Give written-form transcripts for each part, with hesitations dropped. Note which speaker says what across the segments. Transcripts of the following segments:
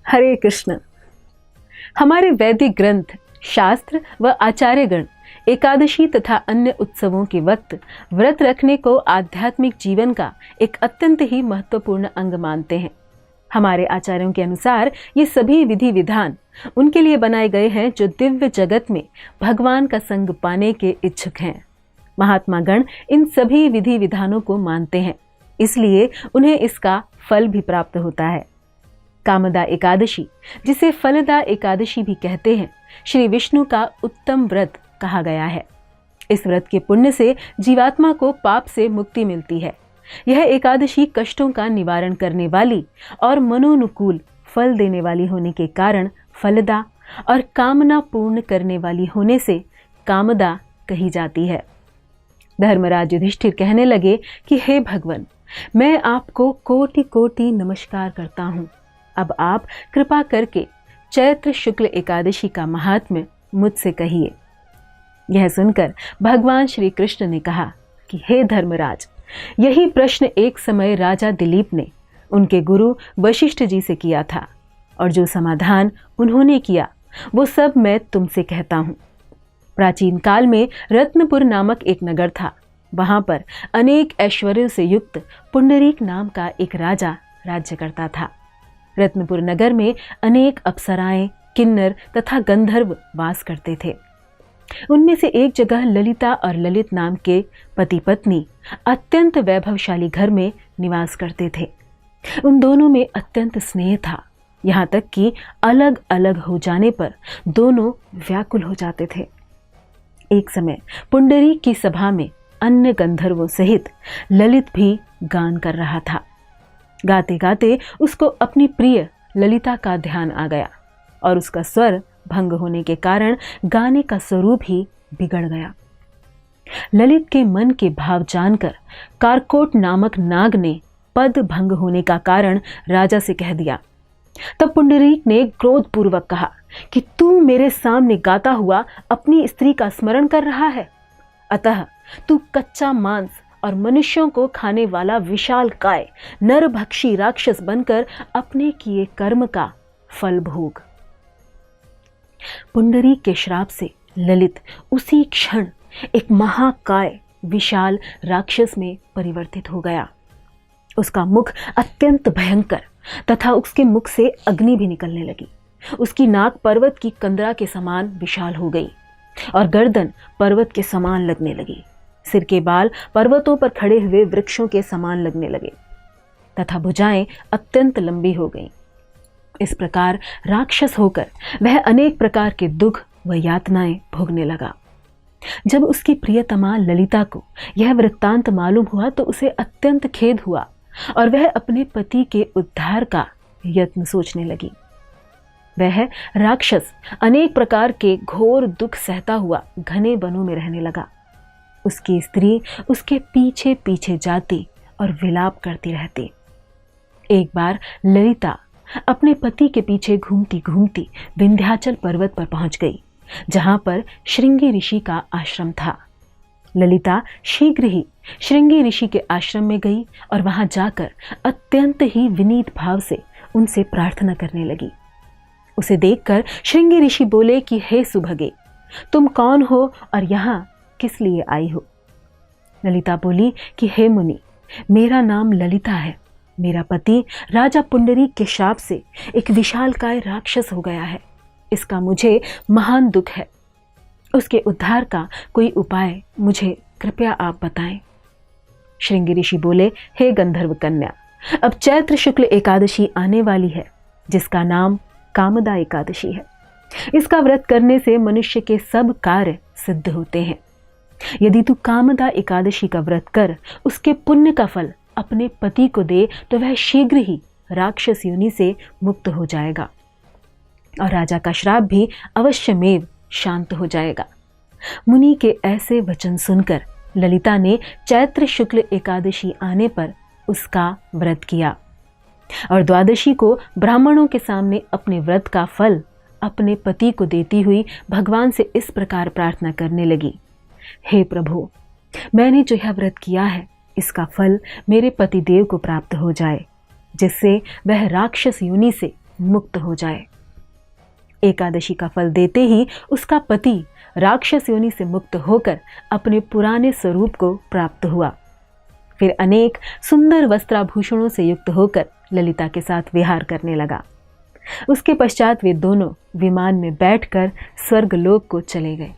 Speaker 1: हरे कृष्ण। हमारे वैदिक ग्रंथ, शास्त्र व आचार्यगण एकादशी तथा अन्य उत्सवों के वक्त व्रत रखने को आध्यात्मिक जीवन का एक अत्यंत ही महत्वपूर्ण अंग मानते हैं। हमारे आचार्यों के अनुसार ये सभी विधि विधान उनके लिए बनाए गए हैं जो दिव्य जगत में भगवान का संग पाने के इच्छुक हैं। महात्मा गण इन सभी विधि विधानों को मानते हैं, इसलिए उन्हें इसका फल भी प्राप्त होता है। कामदा एकादशी, जिसे फलदा एकादशी भी कहते हैं, श्री विष्णु का उत्तम व्रत कहा गया है। इस व्रत के पुण्य से जीवात्मा को पाप से मुक्ति मिलती है। यह एकादशी कष्टों का निवारण करने वाली और मनोनुकूल फल देने वाली होने के कारण फलदा और कामना पूर्ण करने वाली होने से कामदा कही जाती है। धर्मराज युधिष्ठिर कहने लगे कि हे भगवान, मैं आपको कोटि कोटि नमस्कार करता हूँ। अब आप कृपा करके चैत्र शुक्ल एकादशी का महात्म्य मुझसे कहिए। यह सुनकर भगवान श्री कृष्ण ने कहा कि हे धर्मराज, यही प्रश्न एक समय राजा दिलीप ने उनके गुरु वशिष्ठ जी से किया था, और जो समाधान उन्होंने किया वो सब मैं तुमसे कहता हूँ। प्राचीन काल में रत्नपुर नामक एक नगर था। वहां पर अनेक ऐश्वर्यों से युक्त पुंडरीक नाम का एक राजा राज्य करता था। रत्नपुर नगर में अनेक अप्सराएं, किन्नर तथा गंधर्व वास करते थे। उनमें से एक जगह ललिता और ललित नाम के पति पत्नी अत्यंत वैभवशाली घर में निवास करते थे। उन दोनों में अत्यंत स्नेह था, यहाँ तक कि अलग अलग हो जाने पर दोनों व्याकुल हो जाते थे। एक समय पुंडरीक की सभा में अन्य गंधर्वों सहित ललित भी गान कर रहा था। गाते गाते उसको अपनी प्रिय ललिता का ध्यान आ गया और उसका स्वर भंग होने के कारण गाने का स्वरूप ही बिगड़ गया। ललित के मन के भाव जानकर कारकोट नामक नाग ने पद भंग होने का कारण राजा से कह दिया। तब पुंडरीक ने क्रोधपूर्वक कहा कि तू मेरे सामने गाता हुआ अपनी स्त्री का स्मरण कर रहा है, अतः तू कच्चा मांस और मनुष्यों को खाने वाला विशाल काय नरभक्षी राक्षस बनकर अपने किए कर्म का फल भोग। पुंडरीक के श्राप से ललित उसी क्षण एक महाकाय विशाल राक्षस में परिवर्तित हो गया। उसका मुख अत्यंत भयंकर तथा उसके मुख से अग्नि भी निकलने लगी। उसकी नाक पर्वत की कंदरा के समान विशाल हो गई और गर्दन पर्वत के समान लगने लगी। सिर के बाल पर्वतों पर खड़े हुए वृक्षों के समान लगने लगे तथा भुजाएं अत्यंत लंबी हो गईं। इस प्रकार राक्षस होकर वह अनेक प्रकार के दुख व यातनाएं भोगने लगा। जब उसकी प्रियतमा ललिता को यह वृत्तांत मालूम हुआ तो उसे अत्यंत खेद हुआ और वह अपने पति के उद्धार का यत्न सोचने लगी। वह राक्षस अनेक प्रकार के घोर दुख सहता हुआ घने वनों में रहने लगा। उसकी स्त्री उसके पीछे पीछे जाती और विलाप करती रहती। एक बार ललिता अपने पति के पीछे घूमती घूमती विंध्याचल पर्वत पर पहुंच गई, जहां पर श्रृंगी ऋषि का आश्रम था। ललिता शीघ्र ही श्रृंगी ऋषि के आश्रम में गई और वहां जाकर अत्यंत ही विनीत भाव से उनसे प्रार्थना करने लगी। उसे देखकर श्रृंगी ऋषि बोले कि हे सुभगे, तुम कौन हो और यहाँ किस लिए आई हो? ललिता बोली कि हे मुनि, मेरा नाम ललिता है। मेरा पति राजा पुंडरीक के शाप से एक विशालकाय राक्षस हो गया है। इसका मुझे महान दुख है। उसके उद्धार का कोई उपाय मुझे कृपया आप बताएं। श्रृंगी ऋषि बोले, हे गंधर्व कन्या, अब चैत्र शुक्ल एकादशी आने वाली है, जिसका नाम कामदा एकादशी है। इसका व्रत करने से मनुष्य के सब कार्य सिद्ध होते हैं। यदि तू कामदा एकादशी का व्रत कर उसके पुण्य का फल अपने पति को दे तो वह शीघ्र ही राक्षस योनि से मुक्त हो जाएगा और राजा का श्राप भी अवश्यमेव शांत हो जाएगा। मुनि के ऐसे वचन सुनकर ललिता ने चैत्र शुक्ल एकादशी आने पर उसका व्रत किया और द्वादशी को ब्राह्मणों के सामने अपने व्रत का फल अपने पति को देती हुई भगवान से इस प्रकार प्रार्थना करने लगी, हे प्रभु, मैंने जो यह व्रत किया है इसका फल मेरे पतिदेव को प्राप्त हो जाए, जिससे वह राक्षस योनि से मुक्त हो जाए। एकादशी का फल देते ही उसका पति राक्षस योनि से मुक्त होकर अपने पुराने स्वरूप को प्राप्त हुआ। फिर अनेक सुंदर वस्त्राभूषणों से युक्त होकर ललिता के साथ विहार करने लगा। उसके पश्चात वे दोनों विमान में बैठकर स्वर्गलोक को चले गए।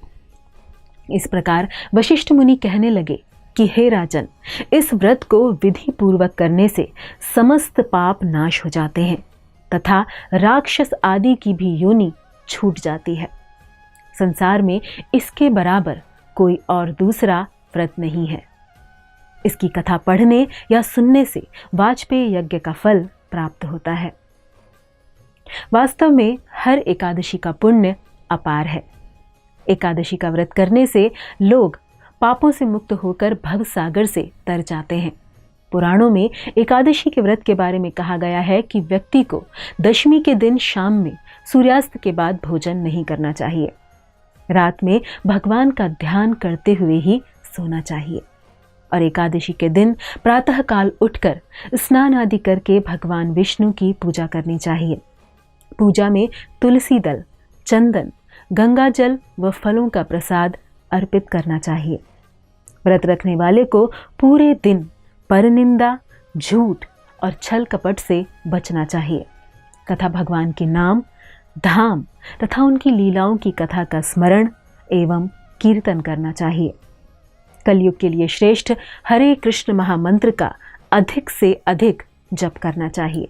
Speaker 1: इस प्रकार वशिष्ठ मुनि कहने लगे कि हे राजन, इस व्रत को विधि पूर्वक करने से समस्त पाप नाश हो जाते हैं तथा राक्षस आदि की भी योनि छूट जाती है। संसार में इसके बराबर कोई और दूसरा व्रत नहीं है। इसकी कथा पढ़ने या सुनने से वाजपेयी यज्ञ का फल प्राप्त होता है। वास्तव में हर एकादशी का पुण्य अपार है। एकादशी का व्रत करने से लोग पापों से मुक्त होकर भव सागर से तर जाते हैं। पुराणों में एकादशी के व्रत के बारे में कहा गया है कि व्यक्ति को दशमी के दिन शाम में सूर्यास्त के बाद भोजन नहीं करना चाहिए। रात में भगवान का ध्यान करते हुए ही सोना चाहिए और एकादशी के दिन प्रातः काल उठकर स्नान आदि करके भगवान विष्णु की पूजा करनी चाहिए। पूजा में तुलसी दल, चंदन, गंगा जल व फलों का प्रसाद अर्पित करना चाहिए। व्रत रखने वाले को पूरे दिन परनिंदा, झूठ और छल कपट से बचना चाहिए तथा भगवान के नाम, धाम तथा उनकी लीलाओं की कथा का स्मरण एवं कीर्तन करना चाहिए। कलयुग के लिए श्रेष्ठ हरे कृष्ण महामंत्र का अधिक से अधिक जप करना चाहिए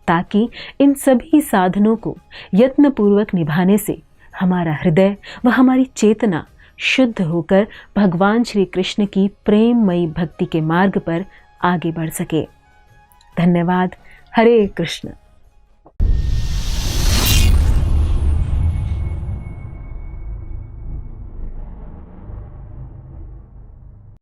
Speaker 1: ताकि इन सभी साधनों को यत्नपूर्वक निभाने से हमारा हृदय व हमारी चेतना शुद्ध होकर भगवान श्री कृष्ण की प्रेममयी भक्ति के मार्ग पर आगे बढ़ सके। धन्यवाद। हरे कृष्ण।